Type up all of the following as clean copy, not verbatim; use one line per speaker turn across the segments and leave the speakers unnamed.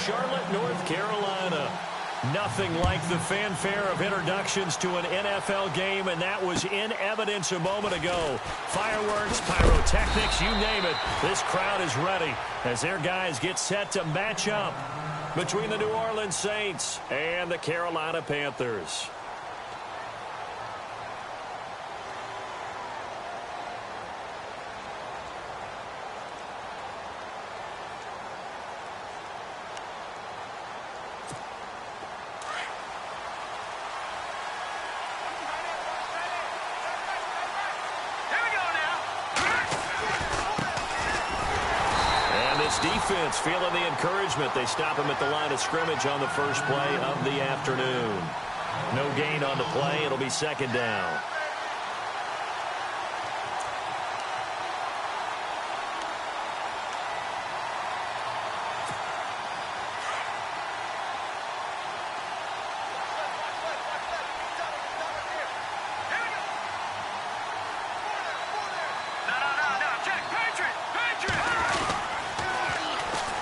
Charlotte, North Carolina. Nothing like the fanfare of introductions to an NFL game, and that was in evidence a moment ago. Fireworks, pyrotechnics, you name it. This crowd is ready as their guys get set to match up between the New Orleans Saints and the Carolina Panthers. Defense feeling the encouragement. They stop him at the line of scrimmage on the first play of the afternoon. No gain on the play. It'll be second down.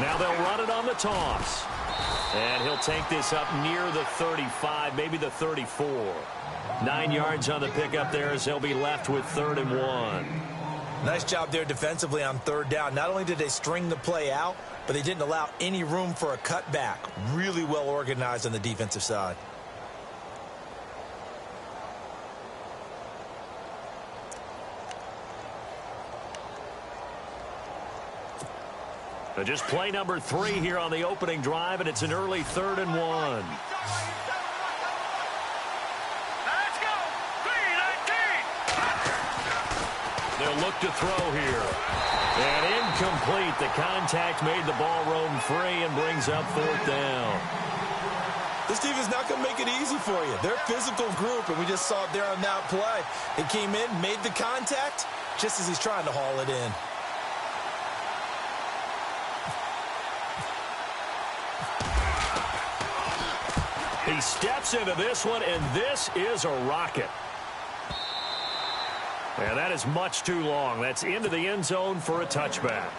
Now they'll run it on the toss. And he'll take this up near the 35, maybe the 34. 9 yards on the pickup there as they'll be left with 3rd and 1.
Nice job there defensively on 3rd down. Not only did they string the play out, but they didn't allow any room for a cutback. Really well organized on the defensive side.
Just play number 3 here on the opening drive, and it's an early 3rd and 1.
Let's go! 3-19!
They'll look to throw here. And incomplete. The contact made the ball roam free and brings up 4th down.
This team is not going to make it easy for you. They're a physical group, and we just saw it there on that play. They came in, made the contact, just as he's trying to haul it in.
He steps into this one, and this is a rocket. And that is much too long. That's into the end zone for a touchback.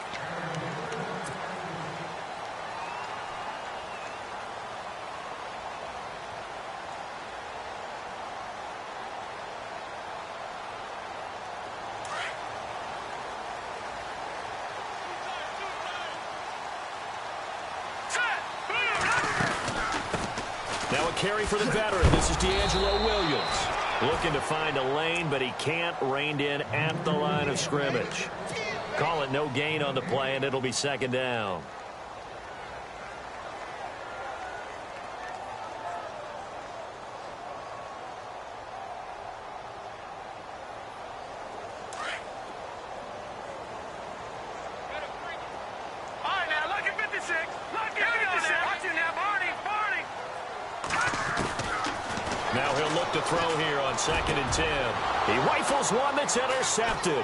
Now a carry for the veteran. This is D'Angelo Williams. Looking to find a lane, but he can't rein in at the line of scrimmage. Call it no gain on the play, and it'll be second down. Now he'll look to throw here on 2nd and 10. He rifles one that's intercepted.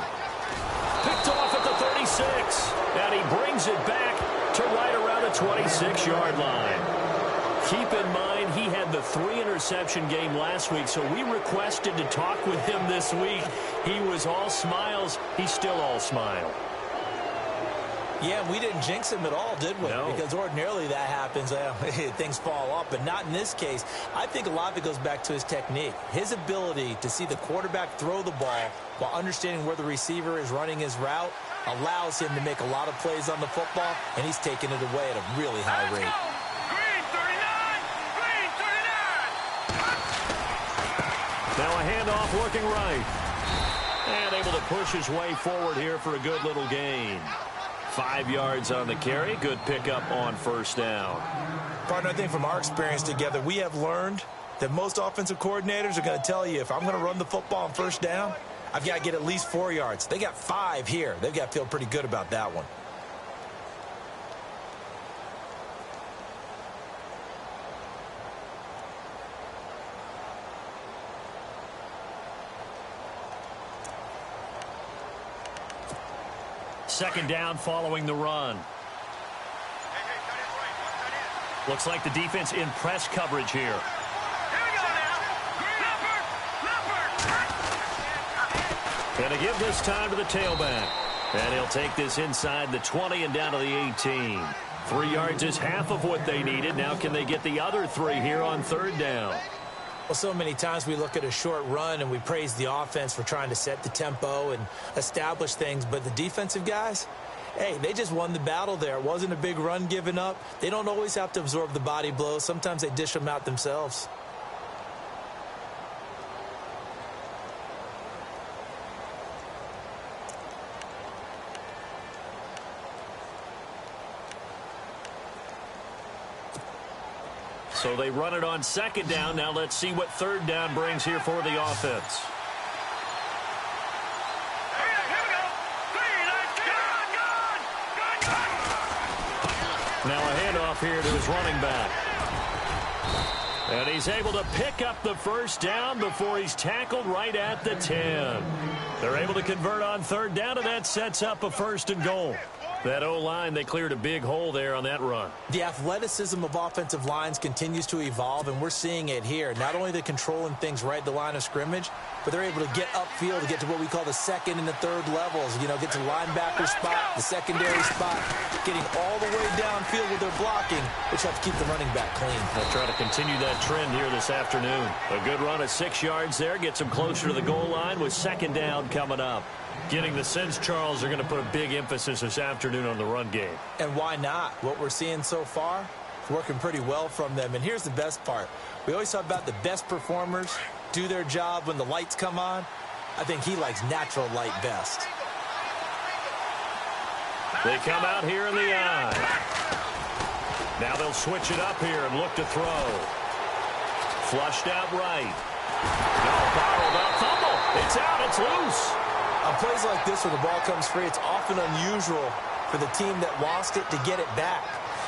Picked off at the 36. And he brings it back to right around the 26-yard line. Keep in mind, he had the 3-interception game last week, so we requested to talk with him this week. He was all smiles. He's still all smile.
Yeah, we didn't jinx him at all, did we?
No.
Because ordinarily that happens. Things fall off, but not in this case. I think a lot of it goes back to his technique. His ability to see the quarterback throw the ball while understanding where the receiver is running his route allows him to make a lot of plays on the football, and he's taking it away at a really high rate.
Green 39!
Now a handoff looking right. And able to push his way forward here for a good little gain. 5 yards on the carry. Good pickup on 1st down.
Partner, I think from our experience together, we have learned that most offensive coordinators are going to tell you, if I'm going to run the football on 1st down, I've got to get at least 4 yards. They got 5 here. They've got to feel pretty good about that one.
Second down following the run. Looks like the defense in press coverage here.
Here we go now.
And to give this time to the tailback. And he'll take this inside the 20 and down to the 18. 3 yards is half of what they needed. Now can they get the other 3 here on third down?
Well, so many times we look at a short run and we praise the offense for trying to set the tempo and establish things, but the defensive guys, hey, they just won the battle there. It wasn't a big run given up. They don't always have to absorb the body blows. Sometimes they dish them out themselves.
So they run it on second down. Now let's see what third down brings here for the offense. Now a handoff here to his running back. And he's able to pick up the first down before he's tackled right at the 10. They're able to convert on third down, and that sets up a 1st and goal. That O-line, they cleared a big hole there on that run.
The athleticism of offensive lines continues to evolve, and we're seeing it here. Not only they're controlling things right at the line of scrimmage, but they're able to get upfield to get to what we call the second and the third levels. You know, get to the linebacker spot, the secondary spot, getting all the way downfield with their blocking, which helps keep the running back clean.
They'll try to continue that trend here this afternoon. A good run of 6 yards there, gets them closer to the goal line with second down coming up. Getting the sense, Charles, they're going to put a big emphasis this afternoon on the run game.
And why not? What we're seeing so far is working pretty well from them. And here's the best part. We always talk about the best performers do their job when the lights come on. I think he likes natural light best.
They come out here in the eye. Now they'll switch it up here and look to throw. Flushed out right. No, bottled up. Fumble. It's out. It's loose.
On plays like this where the ball comes free, it's often unusual for the team that lost it to get it back.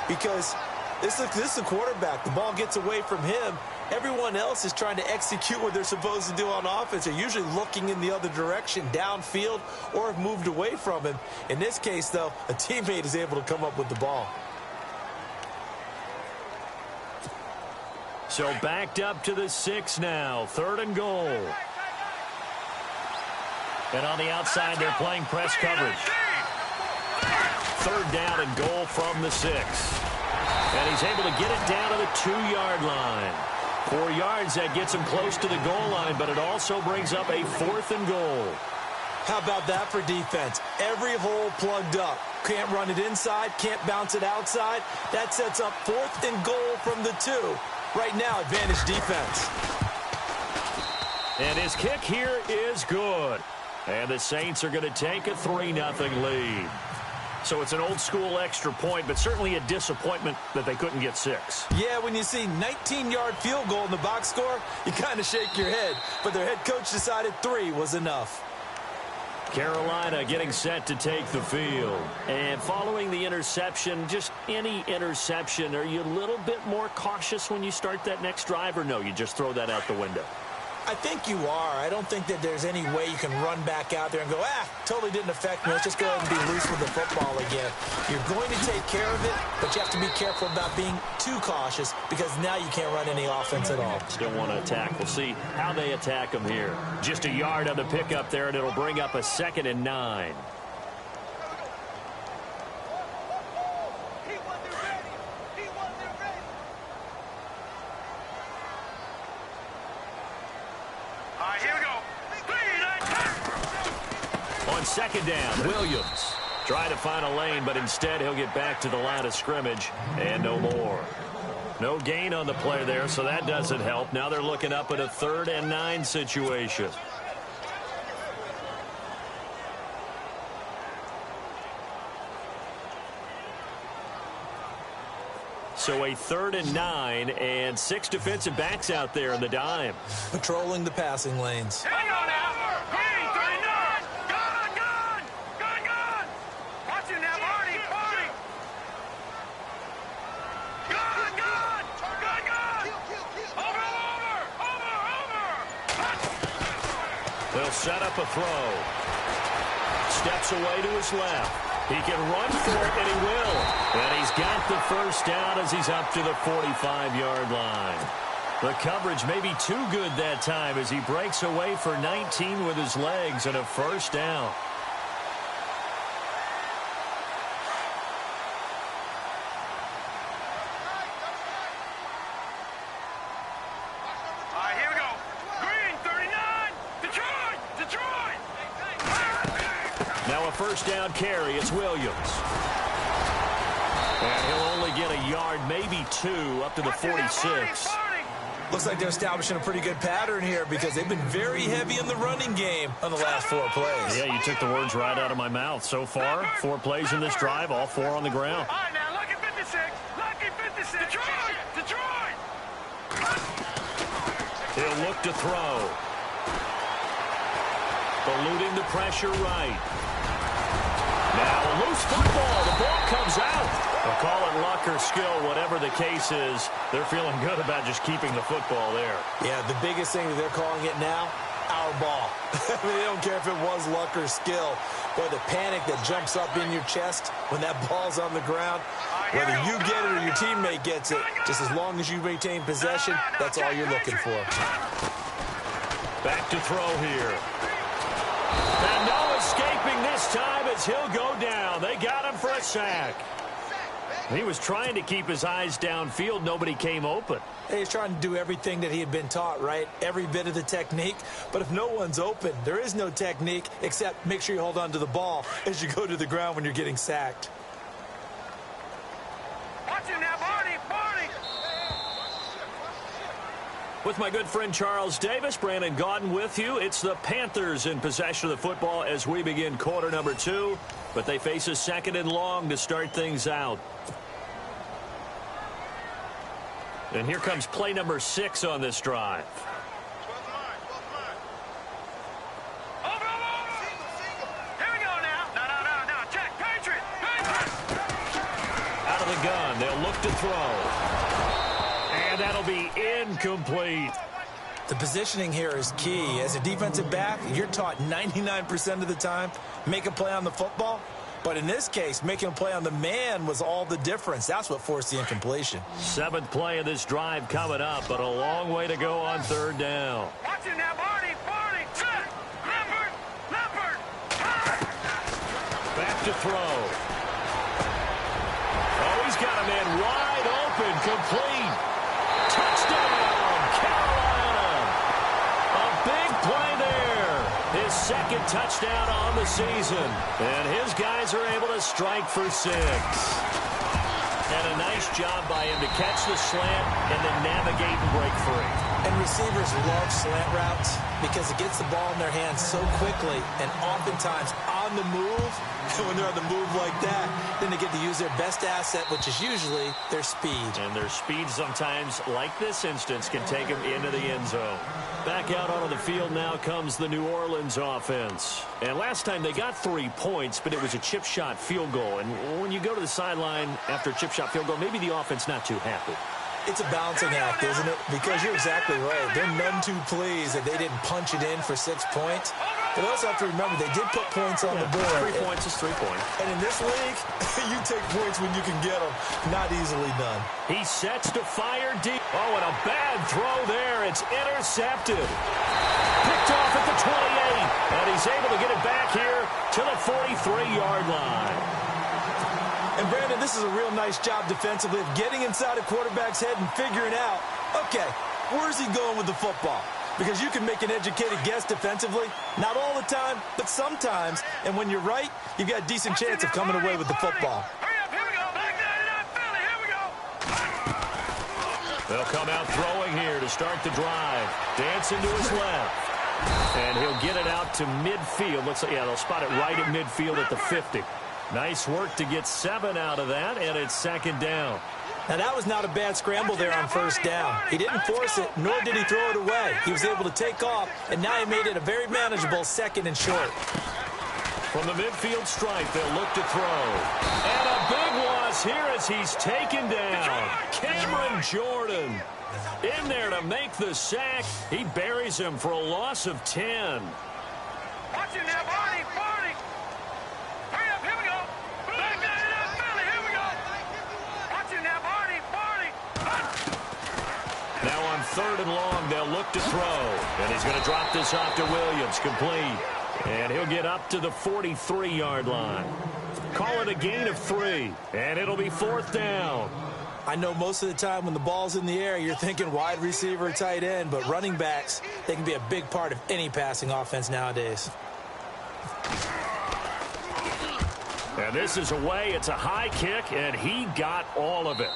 Because this is a quarterback. The ball gets away from him. Everyone else is trying to execute what they're supposed to do on offense. They're usually looking in the other direction, downfield, or have moved away from him. In this case, though, a teammate is able to come up with the ball.
So backed up to the 6 now. 3rd and goal. And on the outside, they're playing press coverage. 3rd down and goal from the 6. And he's able to get it down to the 2-yard line. 4 yards, that gets him close to the goal line, but it also brings up a 4th and goal.
How about that for defense? Every hole plugged up. Can't run it inside, can't bounce it outside. That sets up 4th and goal from the 2. Right now, advantage defense.
And his kick here is good. And the Saints are going to take a 3-0 lead. So it's an old-school extra point, but certainly a disappointment that they couldn't get 6.
Yeah, when you see 19-yard field goal in the box score, you kind of shake your head. But their head coach decided 3 was enough.
Carolina getting set to take the field. And following the interception, just any interception, are you a little bit more cautious when you start that next drive, or no, you just throw that out the window?
I think you are. I don't think that there's any way you can run back out there and go, totally didn't affect me. Let's just go ahead and be loose with the football again. You're going to take care of it, but you have to be careful about being too cautious because now you can't run any offense at all.
Still want to attack. We'll see how they attack them here. Just a yard on the pickup there, and it'll bring up a 2nd and 9. On 2nd down, Williams trying to find a lane, but instead he'll get back to the line of scrimmage and no more. No gain on the play there, so that doesn't help. Now they're looking up at a 3rd and 9 situation. So a 3rd and 9 and 6 defensive backs out there in the dime.
Patrolling the passing lanes.
Hang on now. Green, 39. Gun. Gun. Watch it now, Marty. Gun. Over.
They'll set up a throw. Steps away to his left. He can run for it, and he will. And he's got the first down as he's up to the 45-yard line. The coverage may be too good that time as he breaks away for 19 with his legs and a first down. first down carry. It's Williams. And he'll only get a yard, maybe 2, up to the 46.
Looks like they're establishing a pretty good pattern here because they've been very heavy in the running game on the last 4 plays.
Yeah, you took the words right out of my mouth. So far, 4 plays in this drive, all 4 on the ground.
All right, now, lucky 56. Lucky 56. Detroit! Detroit!
He'll look to throw. Eluding the pressure right. Now a loose football. The ball comes out. They'll call it luck or skill, whatever the case is. They're feeling good about just keeping the football there.
Yeah, the biggest thing that they're calling it now, our ball. I mean, they don't care if it was luck or skill. But the panic that jumps up in your chest when that ball's on the ground, whether you get it or your teammate gets it, just as long as you maintain possession, that's all you're looking for.
Back to throw here. And no escaping this time as he'll go down. They got him for a sack. He was trying to keep his eyes downfield. Nobody came open.
He's trying to do everything that he had been taught, right? Every bit of the technique. But if no one's open, there is no technique except make sure you hold on to the ball as you go to the ground when you're getting sacked.
Watch him now, Barney! Barney!
With my good friend Charles Davis, Brandon Gaudin with you. It's the Panthers in possession of the football as we begin quarter number 2. But they face a 2nd and long to start things out. And here comes play number 6 on this drive.
Over! Here we go now. No. Check. Patriot!
Out of the gun. They'll look to throw. And that'll be incomplete.
The positioning here is key. As a defensive back, you're taught 99% of the time, make a play on the football. But in this case, making a play on the man was all the difference. That's what forced the incompletion.
7th play of this drive coming up, but a long way to go on 3rd down.
Watch him now, Barney! Set! Leopard!
Back to throw. Oh, he's got a man wide open, complete. Touchdown, Carolina. A big play there. His 2nd touchdown on the season. And his guys are able to strike for 6. And a nice job by him to catch the slant and then navigate and break free.
And receivers love slant routes because it gets the ball in their hands so quickly and oftentimes on the move. And when they're on the move like that, then they get to use their best asset, which is usually their speed.
And their speed sometimes, like this instance, can take them into the end zone. Back out onto the field now comes the New Orleans offense. And last time they got 3 points, but it was a chip shot field goal. And when you go to the sideline after a chip shot field goal, maybe the offense not too happy.
It's a balancing act, isn't it? Because you're exactly right. They're none too pleased that they didn't punch it in for 6 points. But also have to remember, they did put points on the board.
3 points is 3 points.
And in this league, you take points when you can get them. Not easily done.
He sets to fire deep. Oh, and a bad throw there. It's intercepted. Picked off at the 28. And he's able to get it back here to the 43-yard line.
And, Brandon, this is a real nice job defensively of getting inside a quarterback's head and figuring out, okay, where's he going with the football? Because you can make an educated guess defensively. Not all the time, but sometimes. And when you're right, you've got a decent chance of coming away with the football.
Hurry up, here we go. Back 99 Philly, here we go.
They'll come out throwing here to start the drive. Dancing to his left. And he'll get it out to midfield. Looks like, yeah, they'll spot it right at midfield at the 50. Nice work to get 7 out of that, and it's 2nd down.
Now, that was not a bad scramble there on 1st down. He didn't force it, nor did he throw it away. He was able to take off, and now he made it a very manageable 2nd and short.
From the midfield stripe, they'll look to throw. And a big loss here as he's taken down. Cameron Jordan in there to make the sack. He buries him for a loss of 10.
Watch him now, Barney! Hurry up, here we go. Back 99 Philly, here we go. Watch him now, Barney!
Now on 3rd and long, they'll look to throw. And he's going to drop this off to Williams, complete. And he'll get up to the 43-yard line. Call it a gain of 3, and it'll be 4th down.
I know most of the time when the ball's in the air, you're thinking wide receiver, tight end, but running backs, they can be a big part of any passing offense nowadays.
And this is away. It's a high kick, and he got all of it.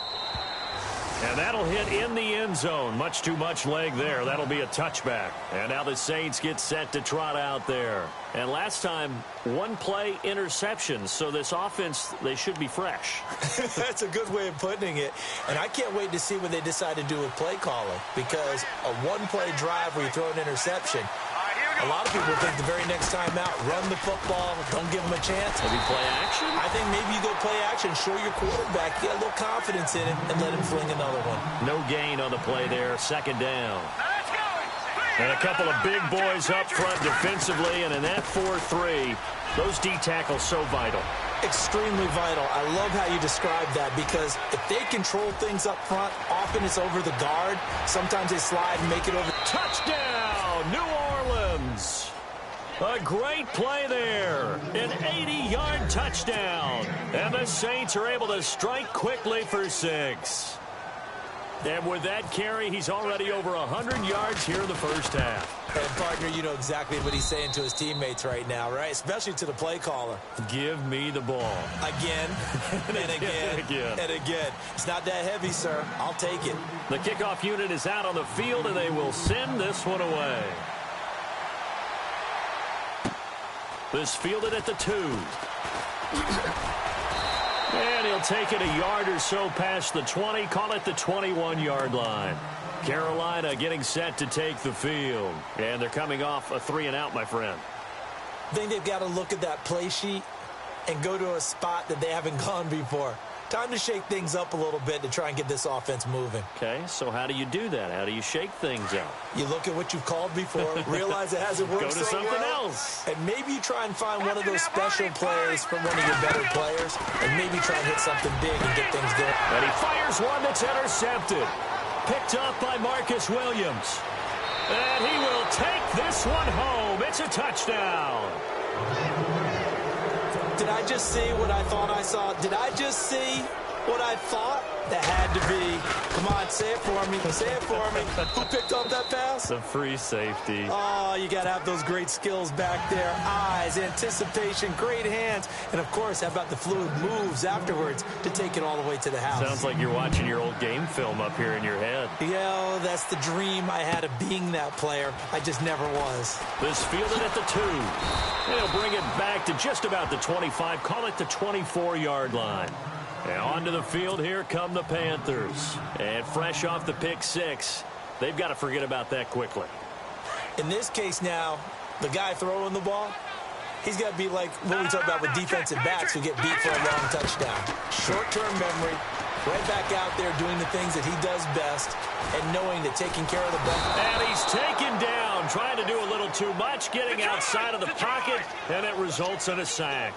And that'll hit in the end zone. Much too much leg there. That'll be a touchback. And now the Saints get set to trot out there. And last time, one play interception. So this offense, they should be fresh.
That's a good way of putting it. And I can't wait to see what they decide to do with play calling. Because a one-play drive where you throw an interception, a lot of people think the very next time out, run the football, don't give them a chance.
Maybe play action?
I think maybe you go play action, show your quarterback, get a little confidence in him, and let him fling another one.
No gain on the play there, second down. And a couple of big boys up front defensively, and in that 4-3, those D tackles so vital.
Extremely vital. I love how you describe that because if they control things up front, often it's over the guard. Sometimes they slide and make it over.
Touchdown, New Orleans. A great play there. An 80-yard touchdown. And the Saints are able to strike quickly for 6. And with that carry, he's already over 100 yards here in the first half.
And, partner, you know exactly what he's saying to his teammates right now, right? Especially to the play caller.
Give me the ball.
Again, and again, and again. It's not that heavy, sir. I'll take it.
The kickoff unit is out on the field, and they will send this one away. This fielded at the 2. And he'll take it a yard or so past the 20, call it the 21-yard line. Carolina getting set to take the field. And they're coming off a 3-and-out, my friend.
I think they've got to look at that play sheet and go to a spot that they haven't gone before. Time to shake things up a little bit to try and get this offense moving.
Okay, so how do you do that? How do you shake things up?
You look at what you've called before, realize it hasn't worked
Go to
so
something
well,
else.
and maybe you try and find one of those special plays from one of your better players, and maybe try and hit something big and get things going.
And he fires one that's intercepted. Picked up by Marcus Williams. And he will take this one home. It's a touchdown.
Did I just see what I thought I saw? Did I just see what I thought? That had to be. Come on, say it for me. Say it for me. Who picked up that pass?
The free safety.
Oh, you got to have those great skills back there. Eyes, anticipation, great hands. And, of course, how about the fluid moves afterwards to take it all the way to the house?
Sounds like you're watching your old game film up here in your head.
Yeah, that's the dream I had of being that player. I just never was.
This fielded at the 2. And he'll bring it back to just about the 25. Call it the 24-yard line. And onto the field, here come the Panthers. And fresh off the pick 6, they've got to forget about that quickly.
In this case now, the guy throwing the ball, he's got to be like what we talk about with defensive backs who get beat for a long touchdown. Short-term memory, right back out there doing the things that he does best and knowing that taking care of the ball.
And he's taken down, trying to do a little too much, getting outside of the pocket, and it results in a sack.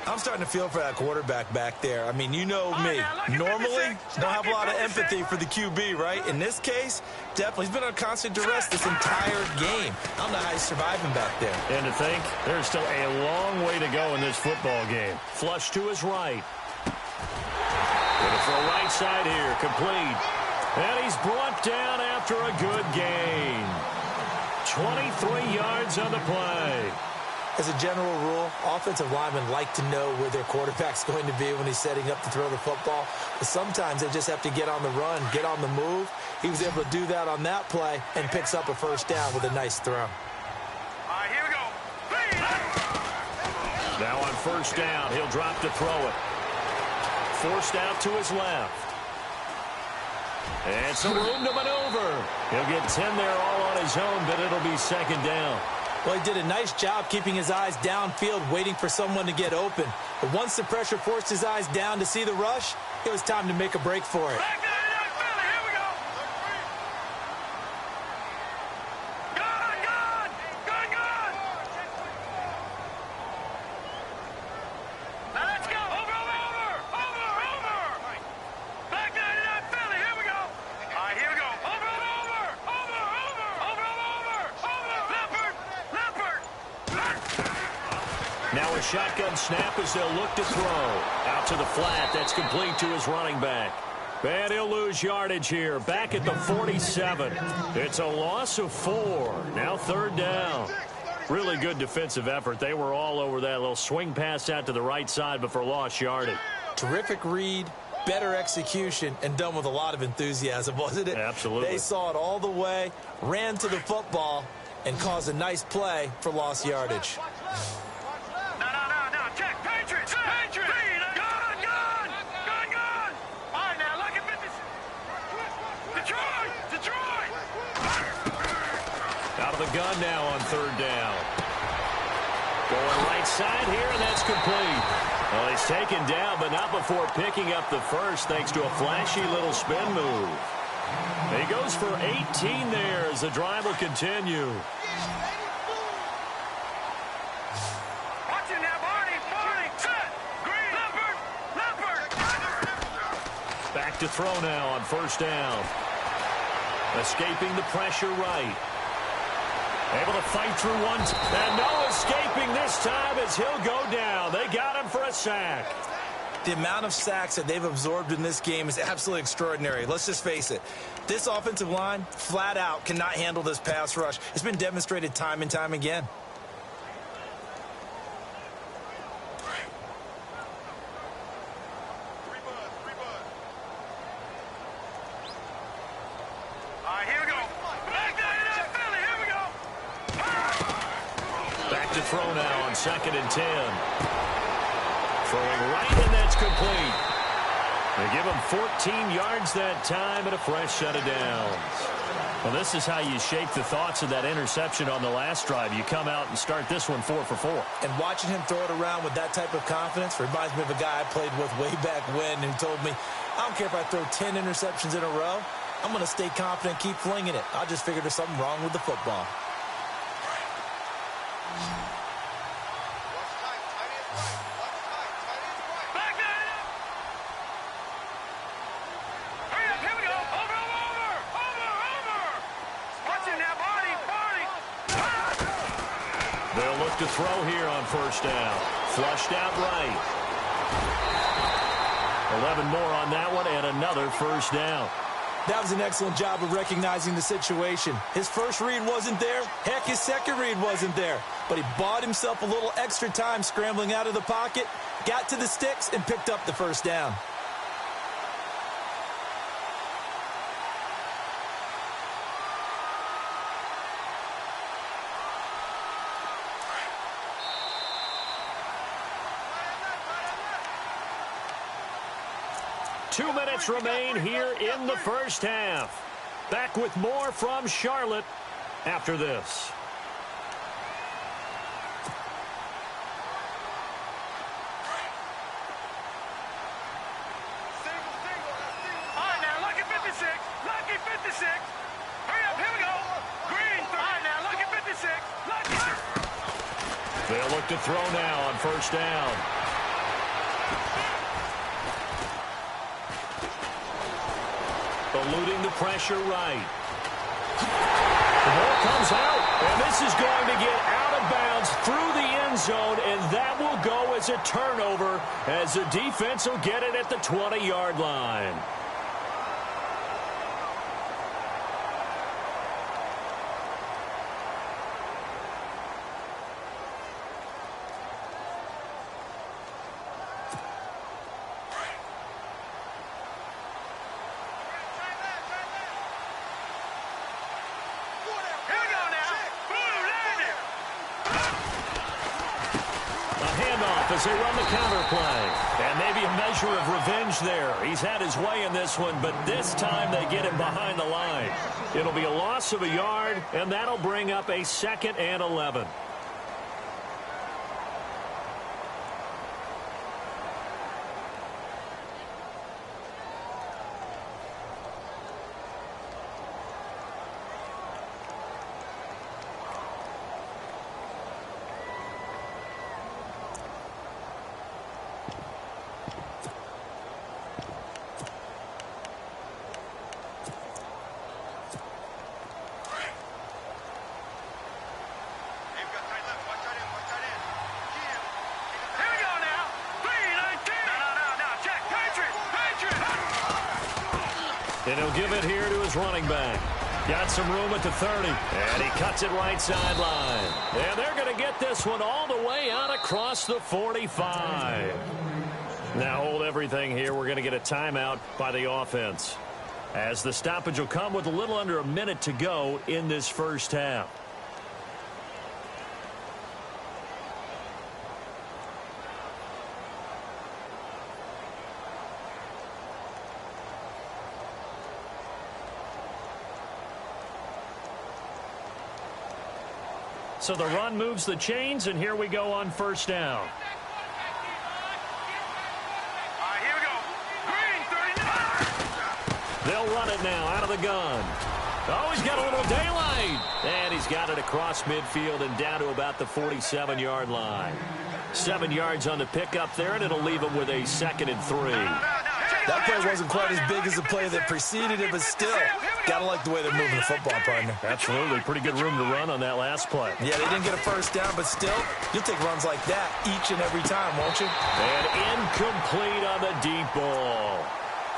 I'm starting to feel for that quarterback back there. I mean, you know me. Normally, don't have a lot of empathy for the QB, right? In this case, definitely. He's been on constant duress this entire game. I don't know how he's surviving back there.
And to think, there's still a long way to go in this football game. Flush to his right. Going for a right side here, complete. And he's brought down after a good gain. 23 yards on the play.
As a general rule, offensive linemen like to know where their quarterback's going to be when he's setting up to throw the football. But sometimes they just have to get on the run, get on the move. He was able to do that on that play and picks up a first down with a nice throw.
All right, here we go.
Now on first down, he'll drop to throw it. Forced out to his left. And some room to maneuver. He'll get 10 there all on his own, but it'll be second down.
Well, he did a nice job keeping his eyes downfield, waiting for someone to get open. But once the pressure forced his eyes down to see the rush, it was time to make a break for it.
Back there in that belly. Here we go. Good, good. Good, good. Now let's go. Over. Back there in that belly. Here we go. All right, here we go. Over.
Now a shotgun snap as they'll look to throw. Out to the flat. That's complete to his running back. And he'll lose yardage here. Back at the 47. It's a loss of 4. Now third down. Really good defensive effort. They were all over that little swing pass out to the right side, but for lost yardage.
Terrific read, better execution, and done with a lot of enthusiasm, wasn't it?
Absolutely.
They saw it all the way, ran to the football, and caused a nice play for lost yardage.
No. Check. Patriots. Patriots. Gun. All right, now, look at this. Detroit.
Out of the gun now on third down. Going right side here, and that's complete. Well, he's taken down, but not before picking up the first, thanks to a flashy little spin move. He goes for 18 there as the drive will continue.
Watch it now, Barney. Set. Green. Leopard.
Back to throw now on first down. Escaping the pressure right. Able to fight through one. And no escaping this time as he'll go down. They got him for a sack.
The amount of sacks that they've absorbed in this game is absolutely extraordinary. Let's just face it. This offensive line, flat out, cannot handle this pass rush. It's been demonstrated time and time again.
All right, here we go. Here we go.
Back to throw now on 2nd and 10. Throwing right, and that's complete. They give him 14 yards that time and a fresh set of downs. Well, this is how you shape the thoughts of that interception on the last drive. You come out and start this one 4 for 4.
And watching him throw it around with that type of confidence reminds me of a guy I played with way back when who told me, I don't care if I throw 10 interceptions in a row. I'm going to stay confident, keep flinging it. I just figured there's something wrong with the football.
They'll look to throw here on first down. Flushed out right. 11 more on that one and another first down.
That was an excellent job of recognizing the situation. His first read wasn't there. Heck, his second read wasn't there. But he bought himself a little extra time scrambling out of the pocket, got to the sticks, and picked up the first down.
Two minutes remain here in the first half. Back with more from Charlotte after this.
All right, now, lucky 56. Lucky 56. Hurry up, here we go. Green. All right, now, lucky 56. Lucky.
They'll look to throw now on first down. Eluding the pressure right. The ball comes out, and this is going to get out of bounds through the end zone, and that will go as a turnover as the defense will get it at the 20-yard line. As they run the counter play. And maybe a measure of revenge there. He's had his way in this one, but this time they get him behind the line. It'll be a loss of a yard, and that'll bring up a 2nd and 11. And he'll give it here to his running back. Got some room at the 30. And he cuts it right sideline. And they're going to get this one all the way out across the 45. Now hold everything here. We're going to get a timeout by the offense, as the stoppage will come with a little under a minute to go in this first half. So the run moves the chains, and here we go on first down.
All right, here we go. Green, 39.
They'll run it now out of the gun. Oh, he's got a little daylight. And he's got it across midfield and down to about the 47-yard line. 7 yards on the pickup there, and it'll leave him with a 2nd and 3.
That play wasn't quite as big as the play that preceded it, but still, gotta like the way they're moving the football, partner.
Absolutely. Pretty good room to run on that last play.
Yeah, they didn't get a first down, but still, you'll take runs like that each and every time, won't you?
And incomplete on the deep ball.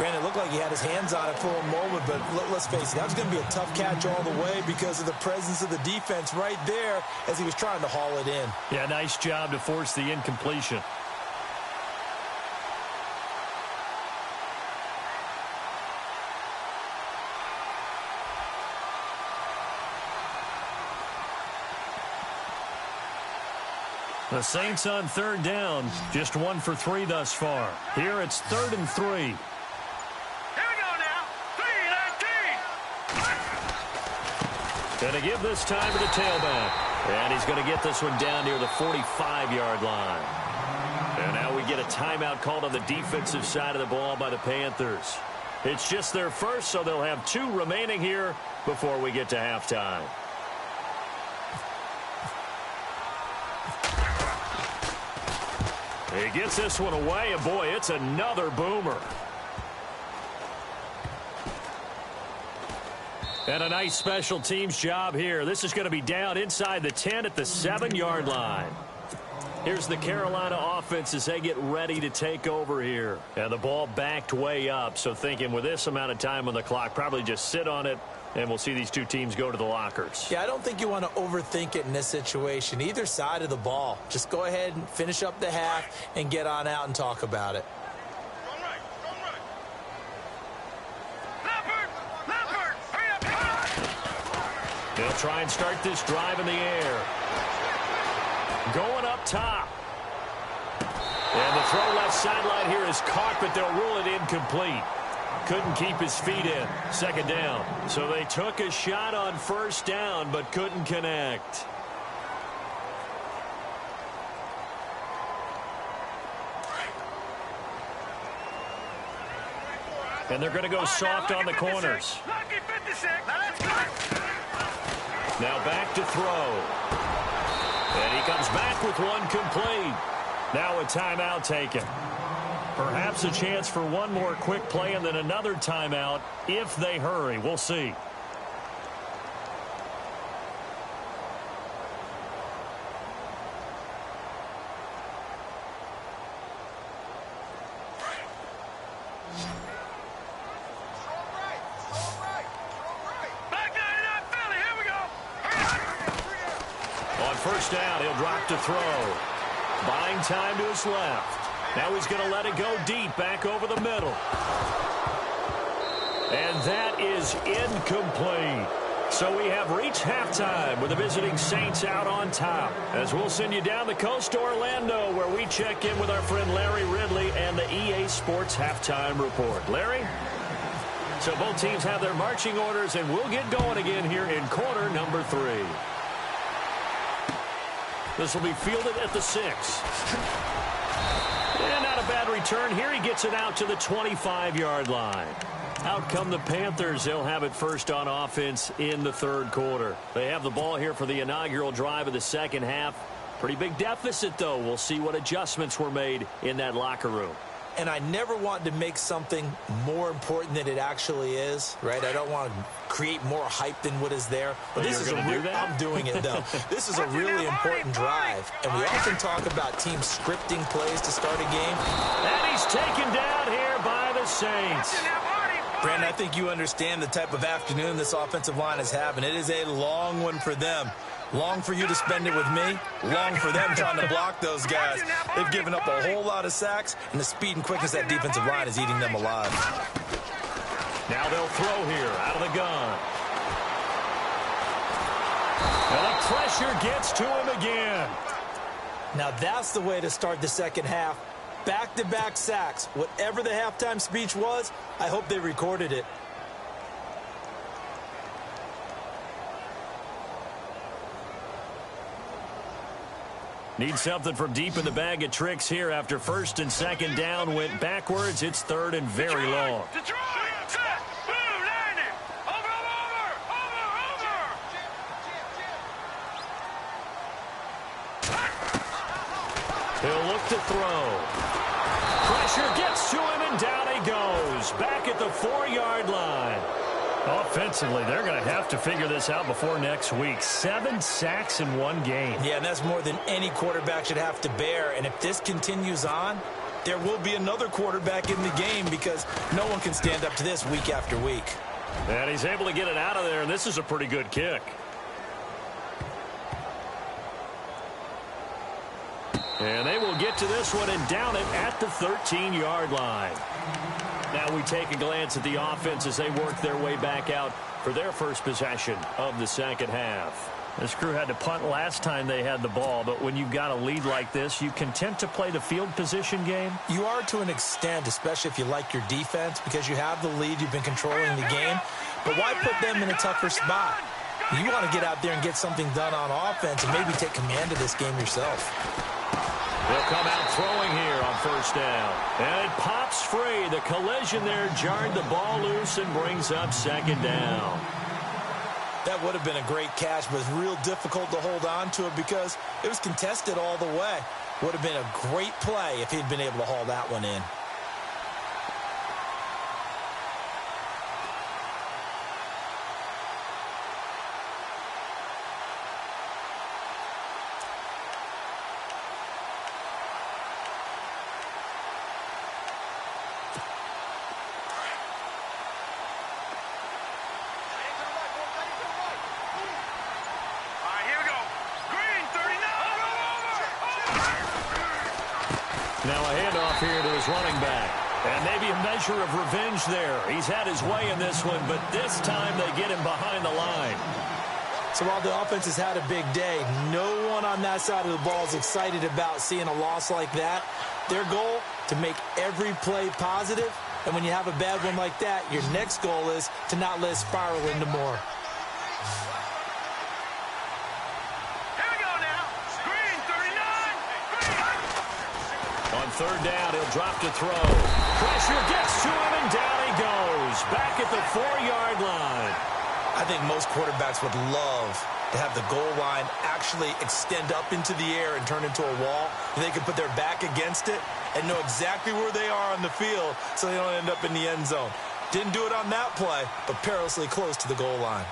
Brandon, it looked like he had his hands on it for a moment, but let's face it, that was going to be a tough catch all the way because of the presence of the defense right there as he was trying to haul it in.
Yeah, nice job to force the incompletion. The Saints on third down, just 1 for 3 thus far. Here it's 3rd and 3.
Here we go now. 3-19.
Going to give this time to the tailback. And he's going to get this one down near the 45-yard line. And now we get a timeout called on the defensive side of the ball by the Panthers. It's just their first, so they'll have 2 remaining here before we get to halftime. He gets this one away, and boy, it's another boomer. And a nice special teams job here. This is going to be down inside the 10 at the 7-yard line. Here's the Carolina offense as they get ready to take over here. And the ball backed way up, so thinking with this amount of time on the clock, probably just sit on it, and we'll see these 2 teams go to the lockers.
Yeah, I don't think you want to overthink it in this situation. Either side of the ball. Just go ahead and finish up the half and get on out and talk about it.
They'll try and start this drive in the air. Going up top. And the throw left sideline here is caught, but they'll rule it incomplete. Couldn't keep his feet in. 2nd down. So they took a shot on first down, but couldn't connect. And they're going to go soft on the corners. Now back to throw. And he comes back with one complete. Now a timeout taken. Perhaps a chance for one more quick play and then another timeout if they hurry. We'll see. On first down, he'll drop to throw. Buying time to his left. Now he's going to let it go deep, back over the middle. And that is incomplete. So we have reached halftime with the visiting Saints out on top. As we'll send you down the coast to Orlando, where we check in with our friend Larry Ridley and the EA Sports Halftime Report. Larry? So both teams have their marching orders, and we'll get going again here in quarter number 3. This will be fielded at the 6. And not a bad return here. He gets it out to the 25-yard line. Out come the Panthers. They'll have it first on offense in the 3rd quarter. They have the ball here for the inaugural drive of the 2nd half. Pretty big deficit, though. We'll see what adjustments were made in that locker room.
And I never want to make something more important than it actually is, right? I don't want to create more hype than what is there. But this is I'm doing it, though. This is a really important drive. And we often talk about teams scripting plays to start a game.
And he's taken down here by the Saints.
Brandon, I think you understand the type of afternoon this offensive line is having. It is a long one for them. Long for you to spend it with me. Long for them trying to block those guys. They've given up a whole lot of sacks, and the speed and quickness of that defensive line is eating them alive.
Now they'll throw here out of the gun. And the pressure gets to him again.
Now that's the way to start the second half. Back-to-back sacks. Whatever the halftime speech was, I hope they recorded it.
Need something from deep in the bag of tricks here after first and second down went backwards. It's third and very long.
Detroit! Set! Boom! Landing! Over!
He'll look to throw. Pressure gets to him, and down he goes. Back at the 4-yard line. Offensively, they're going to have to figure this out before next week. 7 sacks in one game.
Yeah, and that's more than any quarterback should have to bear. And if this continues on, there will be another quarterback in the game because no one can stand up to this week after week.
And he's able to get it out of there, and this is a pretty good kick. And they will get to this one and down it at the 13-yard line. Now we take a glance at the offense as they work their way back out for their first possession of the second half. This crew had to punt last time they had the ball, but when you've got a lead like this, you content to play the field position game?
You are to an extent, especially if you like your defense, because you have the lead, you've been controlling the game. But why put them in a tougher spot? You want to get out there and get something done on offense and maybe take command of this game yourself.
They'll come out throwing here on first down. And it pops free. The collision there jarred the ball loose and brings up second down.
That would have been a great catch, but it's real difficult to hold on to it because it was contested all the way. Would have been a great play if he'd been able to haul that one in.
Now a handoff here to his running back. And maybe a measure of revenge there. He's had his way in this one, but this time they get him behind the line.
So while the offense has had a big day, no one on that side of the ball is excited about seeing a loss like that. Their goal, to make every play positive. And when you have a bad one like that, your next goal is to not let it spiral into more.
On third down, he'll drop to throw. Pressure gets to him, and down he goes. Back at the 4-yard line.
I think most quarterbacks would love to have the goal line actually extend up into the air and turn into a wall. And they can put their back against it and know exactly where they are on the field so they don't end up in the end zone. Didn't do it on that play, but perilously close to the goal line.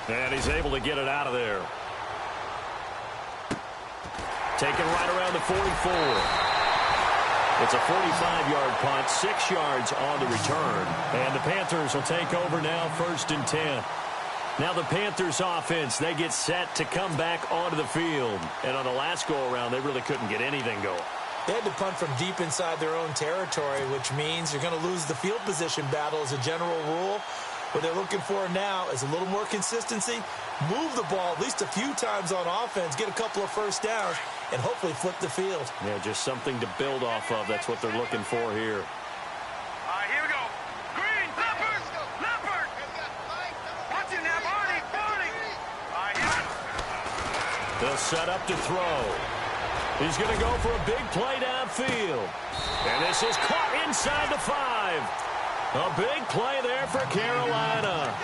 And he's able to get it out of there. Taken right around the 44. It's a 45-yard punt, 6 yards on the return. And the Panthers will take over now, 1st and 10. Now the Panthers offense, they get set to come back onto the field. And on the last go-around, they really couldn't get anything going.
They had to punt from deep inside their own territory, which means you're going to lose the field position battle as a general rule. What they're looking for now is a little more consistency, move the ball at least a few times on offense, get a couple of first downs, and hopefully flip the field.
Yeah, just something to build off of. That's what they're looking for here.
All right, here we go. Green, Leopard, Leopard. Watch it now, Barney, Barney. All right, here we go.
They'll set up to throw. He's going to go for a big play downfield. And this is caught inside the 5. A big play there for Carolina.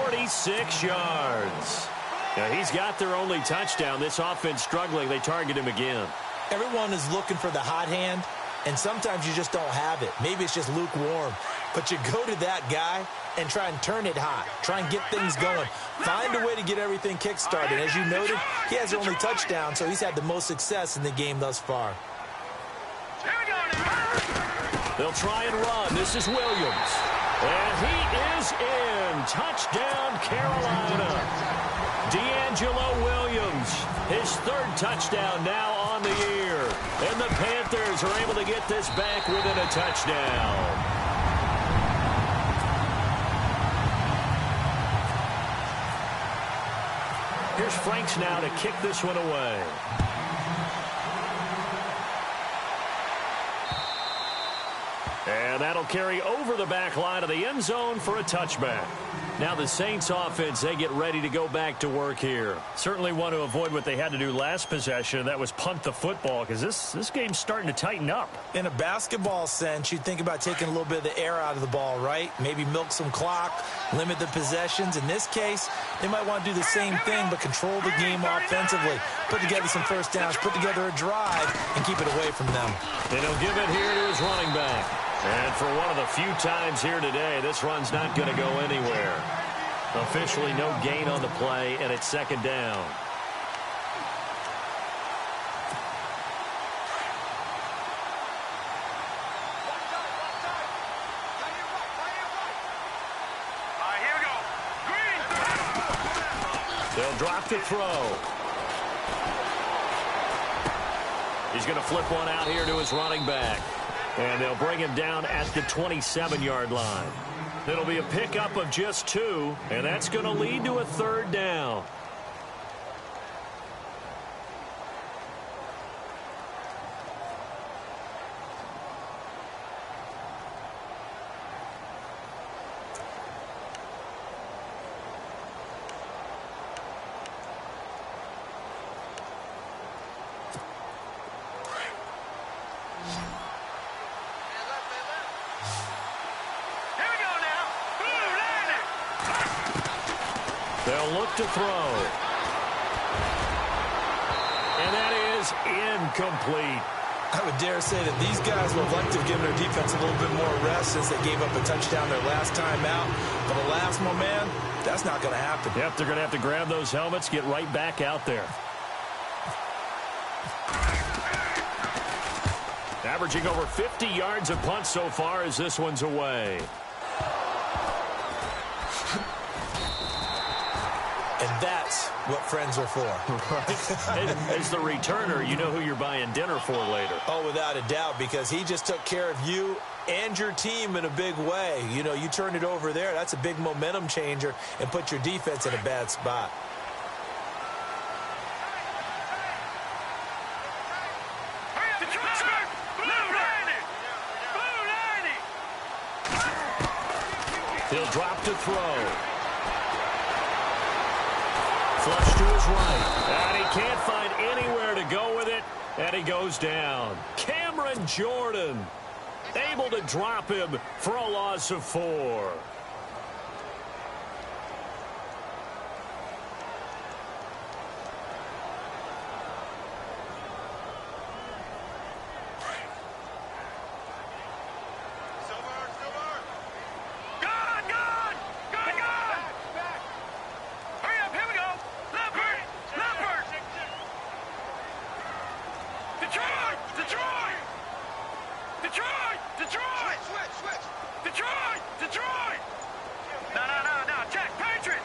46 yards. Now, he's got their only touchdown. This offense struggling. They target him again.
Everyone is looking for the hot hand, and sometimes you just don't have it. Maybe it's just lukewarm. But you go to that guy and try and turn it hot. Try and get things going. Find a way to get everything kick-started. As you noted, he has the only touchdown, so he's had the most success in the game thus far.
They'll try and run. This is Williams. And he is in. Touchdown, Carolina. D'Angelo Williams, his third touchdown now on the year. And the Panthers are able to get this back within a touchdown. Here's Franks now to kick this one away. And that'll carry over the back line of the end zone for a touchback. Now the Saints offense, they get ready to go back to work here. Certainly want to avoid what they had to do last possession. That was punt the football, because this game's starting to tighten up.
In a basketball sense, you'd think about taking a little bit of the air out of the ball, right? Maybe milk some clock, limit the possessions. In this case, they might want to do the same thing, but control the game offensively. Put together some first downs, put together a drive, and keep it away from them.
And he'll give it here to his running back. And for one of the few times here today, this run's not going to go anywhere. Officially no gain on the play, and it's second down.
Here we go. Green.
They'll drop the throw. He's going to flip one out here to his running back. And they'll bring him down at the 27-yard line. It'll be a pickup of just 2, and that's going to lead to a third down. They'll look to throw. And that is incomplete.
I would dare say that these guys would like to have given their defense a little bit more rest since they gave up a touchdown their last time out. But alas, my man, that's not going to happen.
Yep, they're going to have to grab those helmets, get right back out there. Averaging over 50 yards a punt so far as this one's away.
And that's what friends are for.
As the returner, you know who you're buying dinner for later.
Oh, without a doubt, because he just took care of you and your team in a big way. You know, you turned it over there. That's a big momentum changer and put your defense in a bad spot.
He'll drop to throw. Flush to his right. And he can't find anywhere to go with it. And he goes down. Cameron Jordan able to drop him for a loss of 4.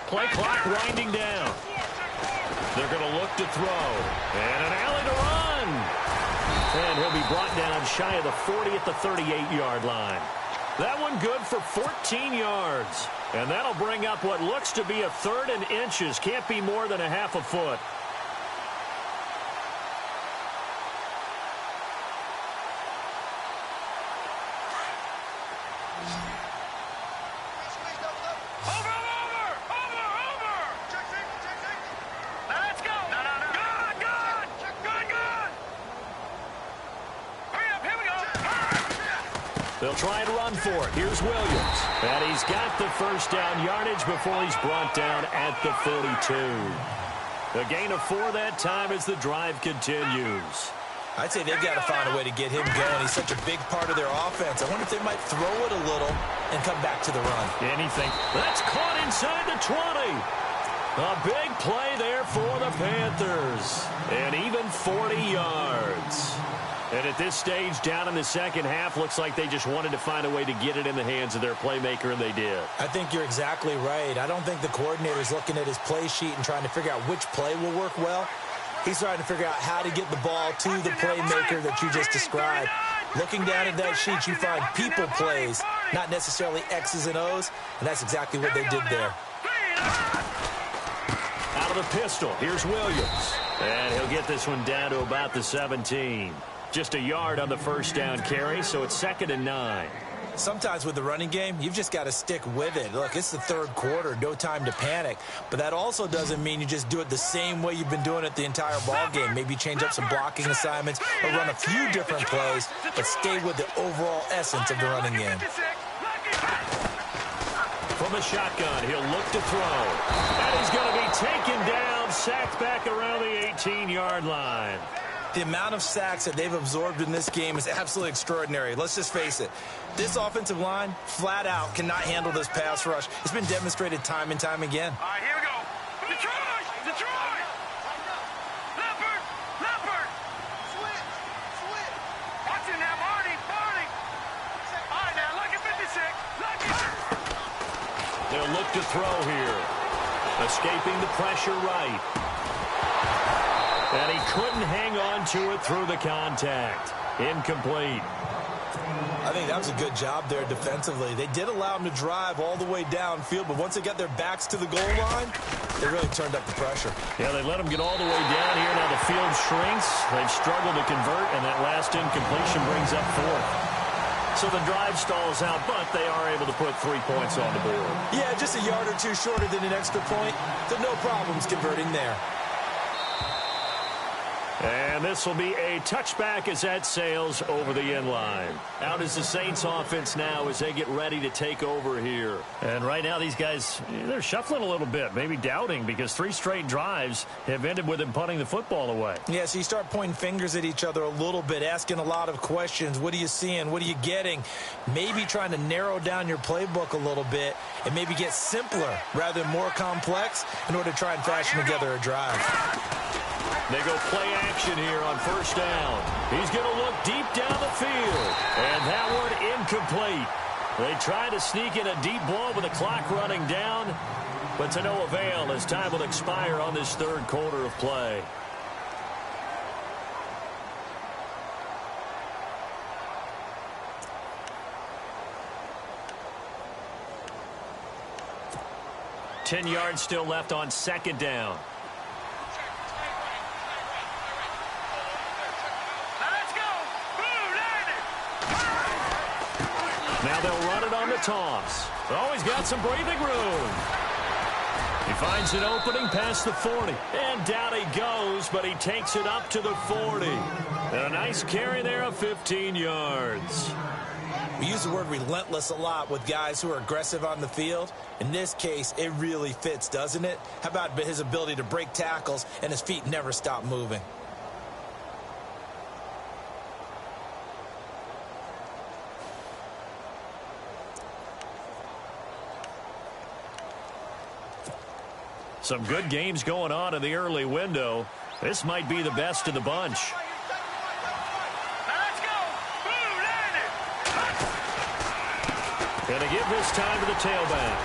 Play clock winding down. They're going to look to throw. And an alley to run. And he'll be brought down shy of the 40 at the 38-yard line. That one good for 14 yards. And that'll bring up what looks to be a 3rd and inches. Can't be more than a half a foot. They'll try and run for it. Here's Williams. And he's got the first down yardage before he's brought down at the 42. A gain of 4 that time as the drive continues.
I'd say they've got to find a way to get him going. He's such a big part of their offense. I wonder if they might throw it a little and come back to the run.
Anything. That's caught inside the 20. A big play there for the Panthers. And even 40 yards. And at this stage, down in the second half, looks like they just wanted to find a way to get it in the hands of their playmaker, and they did.
I think you're exactly right. I don't think the coordinator's looking at his play sheet and trying to figure out which play will work well. He's trying to figure out how to get the ball to the playmaker that you just described. Looking down at that sheet, you find people plays, not necessarily X's and O's, and that's exactly what they did there.
Out of the pistol, here's Williams. And he'll get this one down to about the 17. Just a yard on the first down carry, so it's 2nd and 9.
Sometimes with the running game, you've just got to stick with it. Look, it's the third quarter, no time to panic. But that also doesn't mean you just do it the same way you've been doing it the entire ball game. Maybe change up some blocking assignments or run a few different plays, but stay with the overall essence of the running game.
From the shotgun, he'll look to throw. And he's going to be taken down, sacked back around the 18-yard line.
The amount of sacks that they've absorbed in this game is absolutely extraordinary. Let's just face it. This offensive line, flat out, cannot handle this pass rush. It's been demonstrated time and time again.
All right, here we go. Detroit! Detroit! Leopard! Leopard! Switch! Watch it now, Marty! Marty! All right, now, look at 56. Look at...
They'll look to throw here. Escaping the pressure right. And he couldn't hang on to it through the contact. Incomplete.
I think that was a good job there defensively. They did allow him to drive all the way downfield, but once they got their backs to the goal line, they really turned up the pressure.
Yeah, they let him get all the way down here. Now the field shrinks. They've struggled to convert, and that last incompletion brings up 4th. So the drive stalls out, but they are able to put 3 points on the board.
Yeah, just a yard or two shorter than an extra point. So no problems converting there.
And this will be a touchback as that sails over the end line. Out is the Saints offense now as they get ready to take over here. And right now these guys, they're shuffling a little bit, maybe doubting, because 3 straight drives have ended with them punting the football away.
Yeah, so you start pointing fingers at each other a little bit, asking a lot of questions. What are you seeing? What are you getting? Maybe trying to narrow down your playbook a little bit and maybe get simpler rather than more complex in order to try and fashion together a drive.
They go play action here on first down. He's going to look deep down the field. And that one incomplete. They try to sneak in a deep ball with the clock running down, but to no avail as time will expire on this third quarter of play. Ten yards still left on second down. Now they'll run it on the toss. Oh, he's got some breathing room. He finds an opening past the 40. And down he goes, but he takes it up to the 40. And a nice carry there of 15 yards.
We use the word relentless a lot with guys who are aggressive on the field. In this case, it really fits, doesn't it? How about his ability to break tackles and his feet never stop moving?
Some good games going on in the early window. This might be the best of the bunch. And they give this time to the tailback.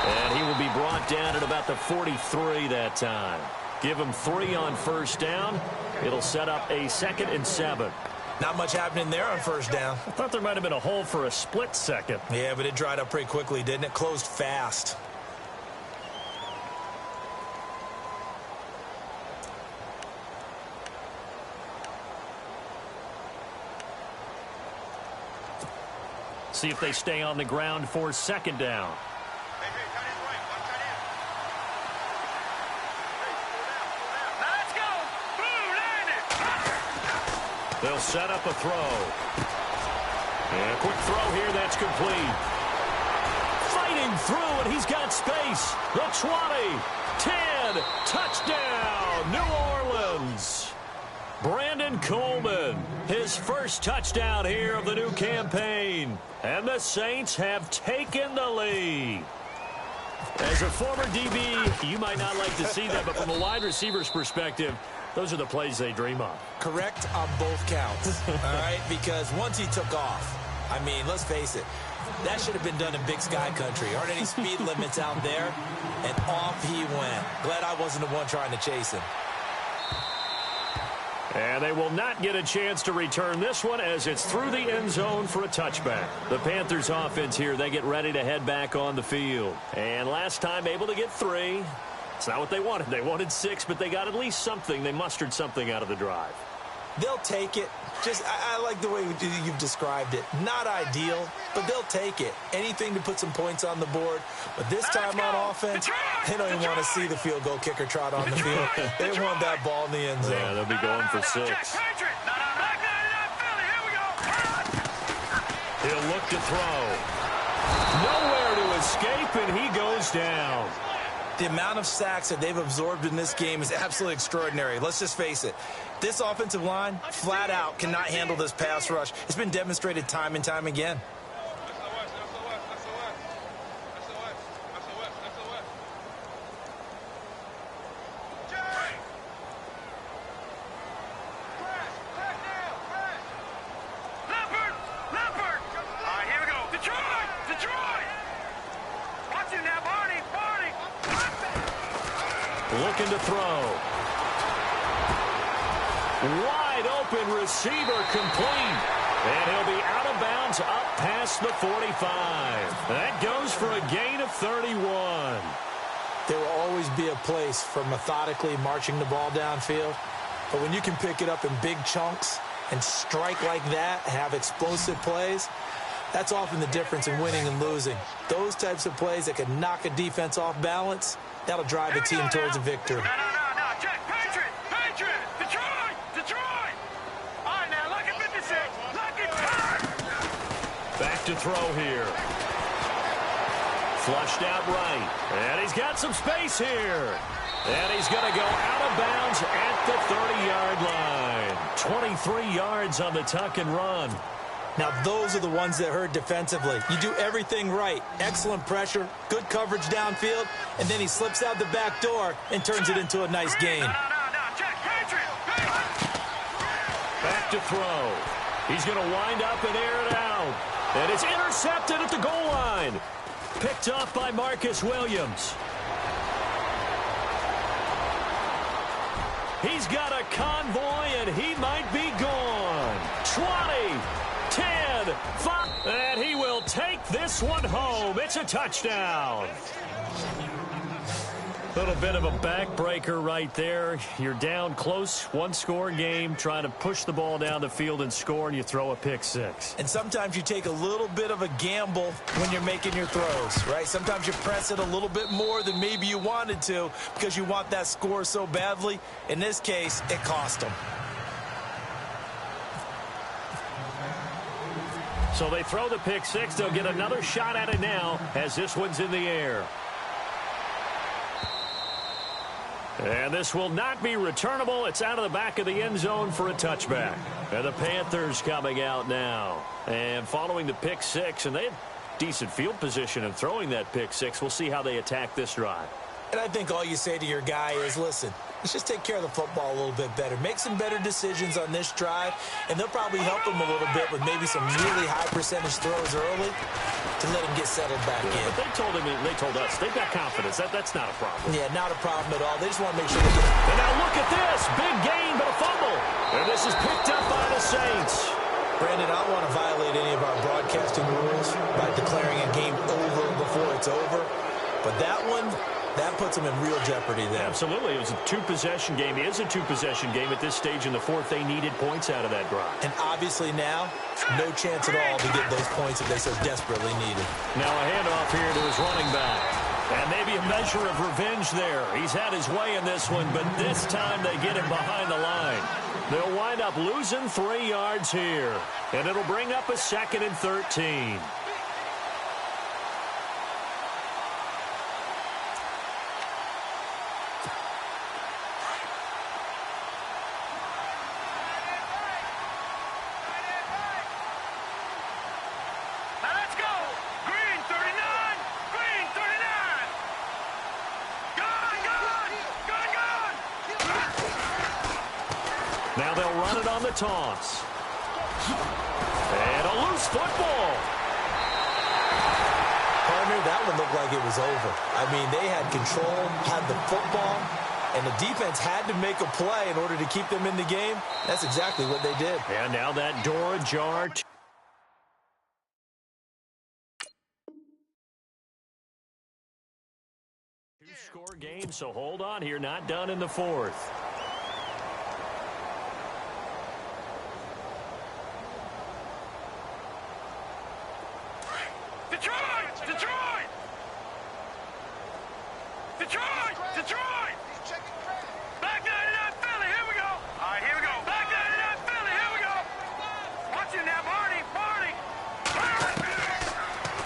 And he will be brought down at about the 43 that time. Give him 3 on first down. It'll set up a 2nd and 7.
Not much happening there on first down.
I thought there might have been a hole for a split second.
Yeah, but it dried up pretty quickly, didn't it? Closed fast.
See if they stay on the ground for second down. They'll set up a throw. And a quick throw here, that's complete. Fighting through, and he's got space. The 20, 10, touchdown, New Orleans. Brandon Tevin Coleman, his first touchdown here of the new campaign. And the Saints have taken the lead. As a former DB, you might not like to see that, but from a wide receiver's perspective, those are the plays they dream of.
Correct on both counts, all right? Because once he took off, I mean, let's face it, that should have been done in Big Sky Country. Aren't any speed limits out there? And off he went. Glad I wasn't the one trying to chase him.
And they will not get a chance to return this one as it's through the end zone for a touchback. The Panthers offense here, they get ready to head back on the field. And last time able to get 3. It's not what they wanted. They wanted 6, but they got at least something. They mustered something out of the drive.
They'll take it. Just, I like the way you've described it. Not ideal, but they'll take it. Anything to put some points on the board. But this time on offense, they don't even want to see the field goal kicker trot on the field. They want that ball in the end zone.
Yeah, they'll be going for 6. He'll look to throw. Nowhere to escape, and he goes down.
The amount of sacks that they've absorbed in this game is absolutely extraordinary. Let's just face it. This offensive line, flat out, cannot handle this pass rush. It's been demonstrated time and time again.
Looking to throw. Wide open receiver complete. And he'll be out of bounds up past the 45. That goes for a gain of 31.
There will always be a place for methodically marching the ball downfield. But when you can pick it up in big chunks and strike like that, have explosive plays, that's often the difference in winning and losing. Those types of plays that can knock a defense off balance, that'll drive a team towards a victory.
No. Check. Patriot. Detroit. All right, now, look at 56. Look at turn.
Back to throw here. Flushed out right. And he's got some space here. And he's going to go out of bounds at the 30-yard line. 23 yards on the tuck and run.
Now, those are the ones that hurt defensively. You do everything right. Excellent pressure, good coverage downfield, and then he slips out the back door and turns it into a nice gain.
No. Check. Patriot.
Back to throw. He's going to wind up and air it out. And it's intercepted at the goal line. Picked off by Marcus Williams. He's got a convoy, and he might be gone. 20, 10, 5, and he will take this one home. It's a touchdown. Little bit of a backbreaker right there. You're down close, one-score game, trying to push the ball down the field and score, and you throw a pick six.
And sometimes you take a little bit of a gamble when you're making your throws, right? Sometimes you press it a little bit more than maybe you wanted to because you want that score so badly. In this case, it cost them.
So they throw the pick six. They'll get another shot at it now as this one's in the air. And this will not be returnable. It's out of the back of the end zone for a touchback. And the Panthers coming out now. And following the pick six, and they have decent field position in throwing that pick six. We'll see how they attack this drive.
And I think all you say to your guy is, listen, let's just take care of the football a little bit better. Make some better decisions on this drive, and they'll probably help him a little bit with maybe some really high percentage throws early to let him get settled back in.
But they told him, they told us, they've got confidence. That's not a problem.
Yeah, not a problem at all. They just want to make sure they get.
And now look at this. Big gain, but a fumble. And this is picked up by the Saints.
Brandon, I don't want to violate any of our broadcasting rules by declaring a game over before it's over. But that one, that puts them in real jeopardy there.
Absolutely. It was a two-possession game. It is a two-possession game at this stage in the fourth. They needed points out of that drive.
And obviously now, no chance at all to get those points that they so desperately needed.
Now a handoff here to his running back. And maybe a measure of revenge there. He's had his way in this one, but this time they get him behind the line. They'll wind up losing 3 yards here. And it'll bring up a 2nd and 13. Now they'll run it on the toss. And a loose football.
Partner, that one looked like it was over. I mean, they had control, had the football, and the defense had to make a play in order to keep them in the game. That's exactly what they did.
And now that door ajar. Two-score game, so hold on here. Not done in the fourth.
Detroit! Detroit! Detroit! Detroit! Back 99 Philly, here we go! All right, here we go. Back 99 Philly, here we go! Watch it now, Marty! Marty!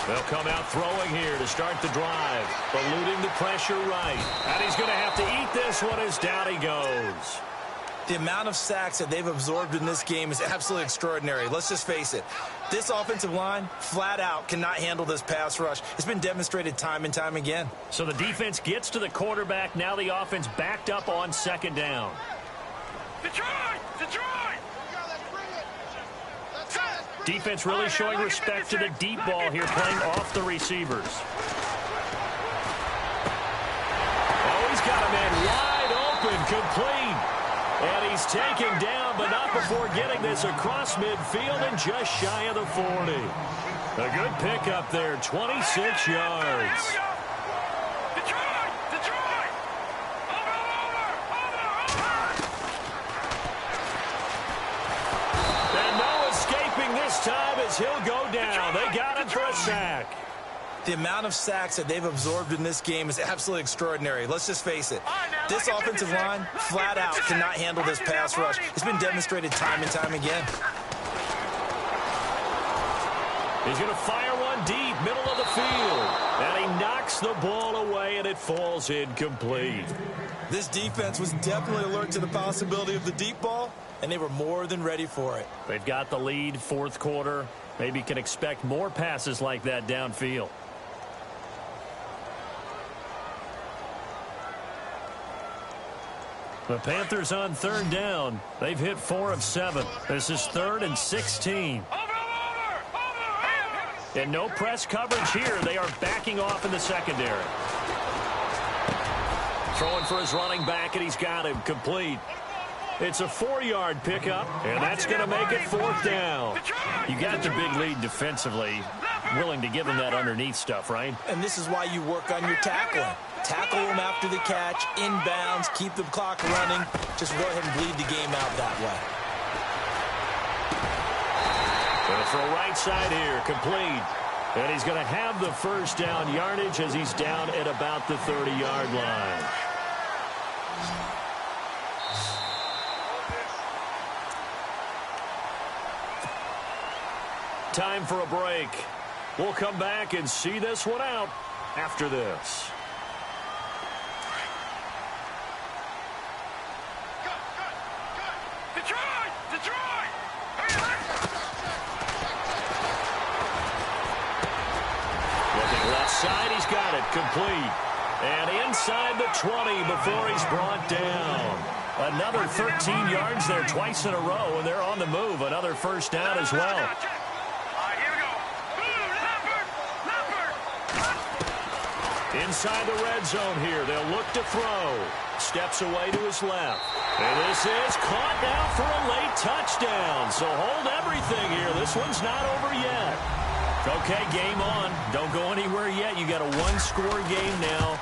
They'll come out throwing here to start the drive. Eluding the pressure right. And he's going to have to eat this one as down he goes.
The amount of sacks that they've absorbed in this game is absolutely extraordinary. Let's just face it. This offensive line, flat out, cannot handle this pass rush. It's been demonstrated time and time again.
So the defense gets to the quarterback. Now the offense backed up on second down.
Detroit! Detroit!
Defense really showing respect to the deep ball here, playing off the receivers. Oh, he's got a man wide open, complete. And he's taken down, but not before getting this across midfield and just shy of the 40. A good pickup there, 26 yards.
Detroit! Detroit! Over!
And no escaping this time as he'll go down. They got him for a sack.
The amount of sacks that they've absorbed in this game is absolutely extraordinary. Let's just face it. This offensive line, flat out, cannot handle this pass rush. It's been demonstrated time and time again.
He's going to fire one deep, middle of the field. And he knocks the ball away, and it falls incomplete.
This defense was definitely alert to the possibility of the deep ball, and they were more than ready for it.
They've got the lead, fourth quarter. Maybe can expect more passes like that downfield. The Panthers on third down. They've hit 4 of 7. This is 3rd and 16. And no press coverage here. They are backing off in the secondary. Throwing for his running back, and he's got him complete. It's a 4-yard pickup, and that's going to make it 4th down. You got the big lead defensively. Willing to give him that underneath stuff, right?
And this is why you work on your tackling. Tackle him after the catch, inbounds, keep the clock running. Just go ahead and bleed the game out that way.
Going to throw right side here, complete. And he's going to have the first down yardage as he's down at about the 30-yard line. Time for a break. We'll come back and see this one out after this.
Detroit! Detroit!
Looking left side, he's got it, complete. And inside the 20 before he's brought down. Another 13 yards there twice in a row, and they're on the move. Another first down as well. Inside the red zone here. They'll look to throw. Steps away to his left. And this is caught now for a late touchdown. So hold everything here. This one's not over yet. Okay, game on. Don't go anywhere yet. You got a one-score game now.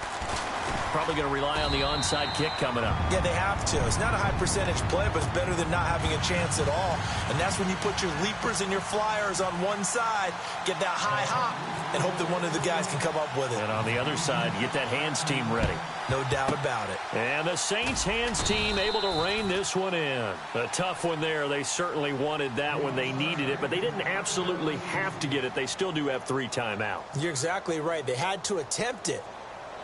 Probably going to rely on the onside kick coming up.
Yeah, they have to. It's not a high-percentage play, but it's better than not having a chance at all. And that's when you put your leapers and your flyers on one side, get that high hop, and hope that one of the guys can come up with it.
And on the other side, get that hands team ready.
No doubt about it.
And the Saints hands team able to rein this one in. A tough one there. They certainly wanted that when they needed it, but they didn't absolutely have to get it. They still do have 3 timeouts.
You're exactly right. They had to attempt it.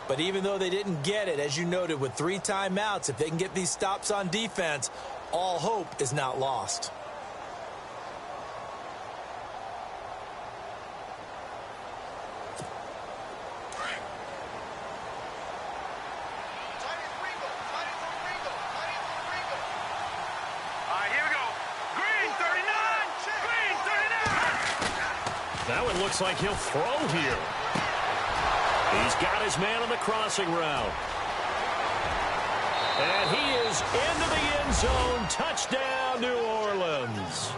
But even though they didn't get it, as you noted, with 3 timeouts, if they can get these stops on defense, all hope is not lost.
That one looks like he'll throw here. He's got his man on the crossing route. And he is into the end zone. Touchdown, New Orleans.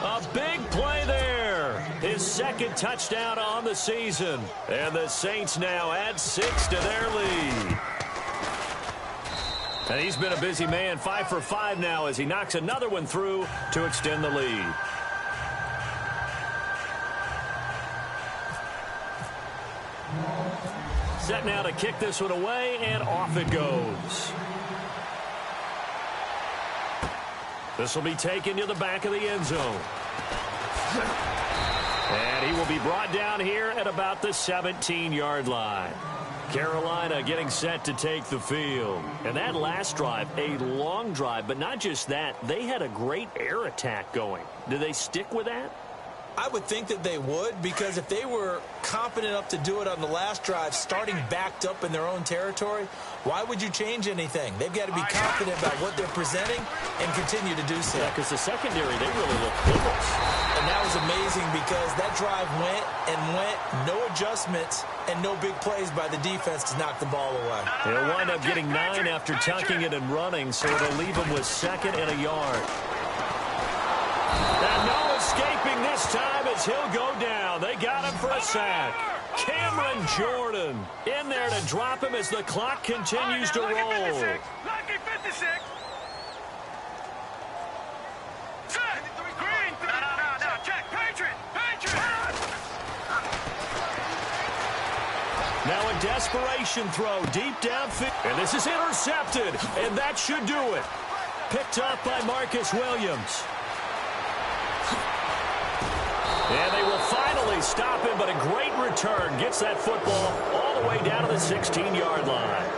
A big play there. His second touchdown on the season. And the Saints now add 6 to their lead. And he's been a busy man, 5 for 5 now as he knocks another one through to extend the lead. Set now to kick this one away, and off it goes. This will be taken to the back of the end zone. And he will be brought down here at about the 17-yard line. Carolina getting set to take the field. And that last drive, a long drive, but not just that. They had a great air attack going. Do they stick with that?
I would think that they would, because if they were confident enough to do it on the last drive, starting backed up in their own territory, why would you change anything? They've got to be confident about what they're presenting and continue to do so.
Yeah, because the secondary, they really look close.
And that was amazing because that drive went and went, no adjustments, and no big plays by the defense to knock the ball away.
He'll wind up getting 9 after tucking it and running, so it'll leave him with 2nd and a yard. And no escaping this time as he'll go down. They got him for a sack. Cameron Jordan in there to drop him as the clock continues to roll.
Lucky 56. Set. Green. No. Check. Patriot.
Now a desperation throw deep downfield. And this is intercepted. And that should do it. Picked up by Marcus Williams. And they will finally stop him, but a great return gets that football all the way down to the 16-yard line.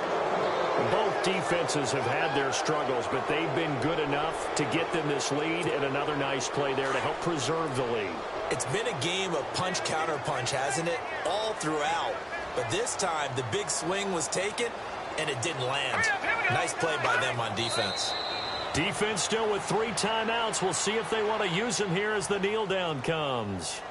Both defenses have had their struggles, but they've been good enough to get them this lead, and another nice play there to help preserve the lead.
It's been a game of punch-counter-punch, hasn't it? All throughout. But this time, the big swing was taken, and it didn't land. Nice play by them on defense.
Defense still with 3 timeouts. We'll see if they want to use them here as the kneel down comes.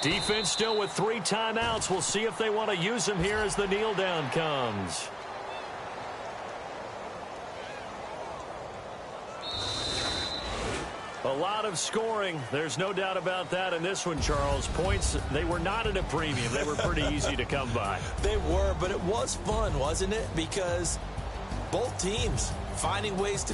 Defense still with 3 timeouts. We'll see if they want to use them here as the kneel down comes. A lot of scoring. There's no doubt about that in this one, Charles. Points, they were not at a premium. They were pretty easy to come by.
They were, but it was fun, wasn't it? Because both teams finding ways to